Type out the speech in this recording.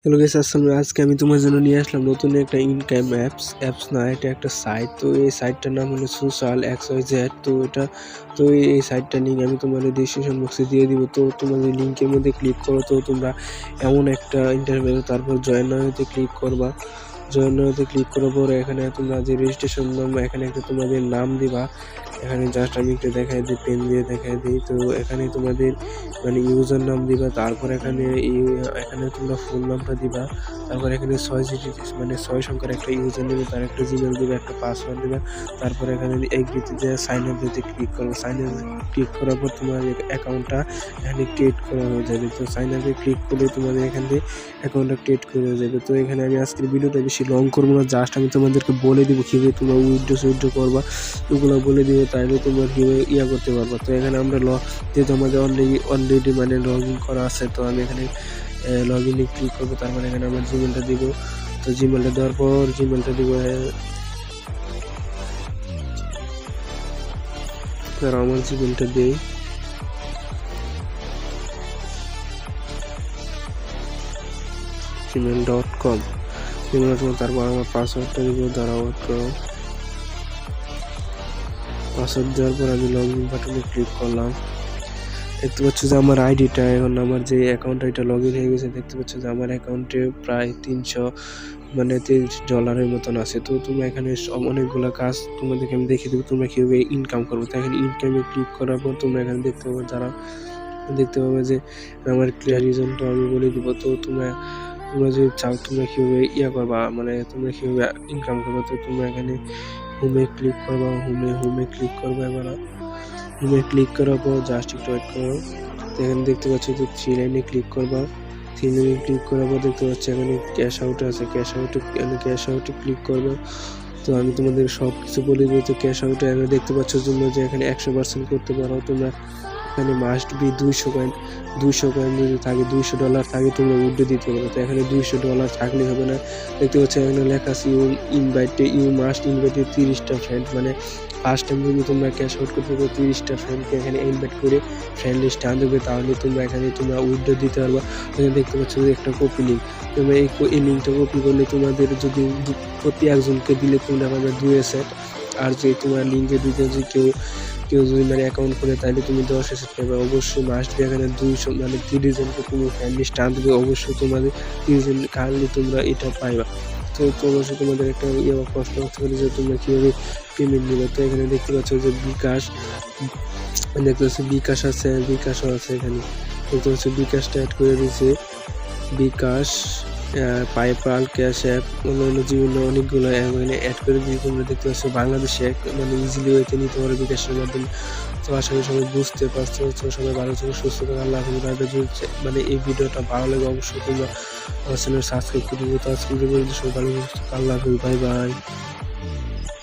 Hello guys, আসসালামু আজকে আমি তোমার জন্য নিয়ে আসলাম নতুন একটা ইনকাম অ্যাপস না, এটা একটা সাইট। তো এই সাইটটার নাম হলো সোশ্যাল XYZ। তো এই সাইটটা লিঙ্ক আমি তোমাদের ডিসক্রিপশন বক্সে দিয়ে দিব। তো তোমাদের লিঙ্কের মধ্যে ক্লিক করো, তো তোমরা এমন একটা ইন্টারভিউ, তারপর জয়েন নাওতে ক্লিক করবা। জয়েন নাওতে ক্লিক করার পরে এখানে তোমরা যে রেজিস্ট্রেশন নাম্বার, এখানে একটা তোমাদের নাম দিবা। এখানে জাস্ট আমি একটু দেখাই দিই, পেন দিয়ে দেখাই দিই। তো এখানে তোমাদের ইউজার নাম দিবা, তারপর এখানে তোমরা ফোন নাম্বার দিবা, তারপর এখানে 6 সংখ্যার একটা ইউজার নেবে, তার একটা জিমেল দিবা, একটা পাসওয়ার্ড দিবা। তারপর এখানে এগ্রিতে যে সাইন আপ দিতে ক্লিক করবো। সাইন আপ ক্লিক করার পর তোমার অ্যাকাউন্টটা এখানে ক্রিয়েট করা হয়ে যাবে। তো সাইন আপে ক্লিক করলে তোমাদের এখান থেকে অ্যাকাউন্টটা ক্রিয়েট করে হয়ে যাবে। তো এখানে আমি আজকের ভিডিওটা বেশি লং করবো না, জাস্ট আমি তোমাদেরকে বলে দিব কীভাবে তোমরা উইথড্র করবা, ওগুলো বলে দিব, তাইলে তোমরা কীভাবে করতে পারবা। তো এখানে আমরা যেহেতু আমাদের অলরেডি লগ ইন করা আছে, তো আমি এখানে লগ ইনে ক্লিক করবো। তারপর এখানে আমার জিমেলটা দিব। তো জিমেলটা দেওয়ার পর জিমেলটা দিব, আমার জিমেলটা দিই। gmail.com। তারপর আমার পাসওয়ার্ডটা দিব, দাঁড়াও পাসওয়ার্ড দেওয়ার পর আমি লগ ইন বাটনে ক্লিক করলাম। দেখতে পাচ্ছ যে আমার আইডিটা, এখন আমার যে অ্যাকাউন্টটা, এটা লগ ইন হয়ে গেছে। দেখতে পাচ্ছ যে আমার অ্যাকাউন্টে প্রায় $300 মতন আছে। তো তোমরা এখানে অনেকগুলো কাজ তোমাদেরকে আমি দেখিয়ে দেবো তোমরা কীভাবে ইনকাম করবো। তো এখানে ইনকামে ক্লিক করার পর তোমরা এখানে দেখতে পাবে যে আমার ক্লিয়ার রিজনটা আমি বলে দিব। তো তোমরা যদি চাও তোমরা কীভাবে করবা, তোমরা কীভাবে ইনকাম করবে। তো তোমরা এখানে হোমে ক্লিক করবা। হোমে ক্লিক করবা। এবার হোমে ক্লিক করার পর জাস্ট একটু ওয়েট করো। তো এখানে দেখতে পাচ্ছি যে 3 লাইনে ক্লিক করবা। 3 লাইনে ক্লিক করার পর দেখতে পাচ্ছি এখানে ক্যাশ আউটে আছে। ক্যাশ আউটে ক্লিক করবো। তো আমি তোমাদের সব কিছু বলে দিই। তো ক্যাশ আউটে এখানে দেখতে পাচ্ছ তোমরা যে এখানে 100% করতে পারো। তোমরা এখানে মাস্ট বি 200 কয়েন যদি থাকে, $200 থাকে, তোমরা উইথড্র দিতে পারো। তো এখানে $200 থাকলে হবে না। দেখতে পাচ্ছ এখানে লেখা আছে ইউ মাস্ট ইনভাইট 30টা ফ্রেন্ড। ফার্স্ট টাইম যদি তোমরা ক্যাশ আউট করতে পারো, 30টা ফ্রেন্ডকে এখানে ইনভাইট করে ফ্রেন্ড লিস্টে আনবে, তাহলে তোমরা উইথড্র দিতে পারবা। এখানে দেখতে পাচ্ছ যে একটা কপি লিঙ্ক। তোমরা এই লিঙ্কটা কপি করলে তোমাদের যদি প্রতি একজনকে দিলে তোমরা পাবে 2 সেট। আর যদি তোমার লিঙ্কে দিতে যদি কেউ যদি অ্যাকাউন্ট করে, তাহলে তুমি 10 সেট পাবে। অবশ্যই মাস্ট বি এখানে 30 জনকে তুমি ফ্রেন্ড লিস্ট আনবে। অবশ্যই তোমাদের 30 জন কারণে তোমরা এটা পাইবা। তো অবশ্যই তোমাদের একটা প্রশ্ন হতে পারে যে তোমরা কীভাবে পেমেন্ট নেবে। তো এখানে দেখতে পাচ্ছ যে বিকাশ আছে, বিকাশও আছে। এখানে দেখতে পাচ্ছ বিকাশটা অ্যাড করে দিয়েছে। বিকাশ, পাইপাল, ক্যাশ অ্যাপ, অন্যান্য বিভিন্ন অনেকগুলো এখানে অ্যাড করে দিয়ে তোমরা দেখতে পাচ্ছ বাংলাদেশে ইজিলি ওয়েতে নিতে পারো বিকাশের মাধ্যমে। তো আশা করি সবাই বুঝতে পারছো। তো সবাই ভালো থাকো, সুস্থ থাকো, আল্লাহ হাফেজ। এই ভিডিওটা ভালো লাগে অবশ্যই তোমরা আমার চ্যানেল সাবস্ক্রাইব করে দিও। তো আজকে সবাই ভালো থাকো, আল্লাহ হাফেজ, বাই বাই।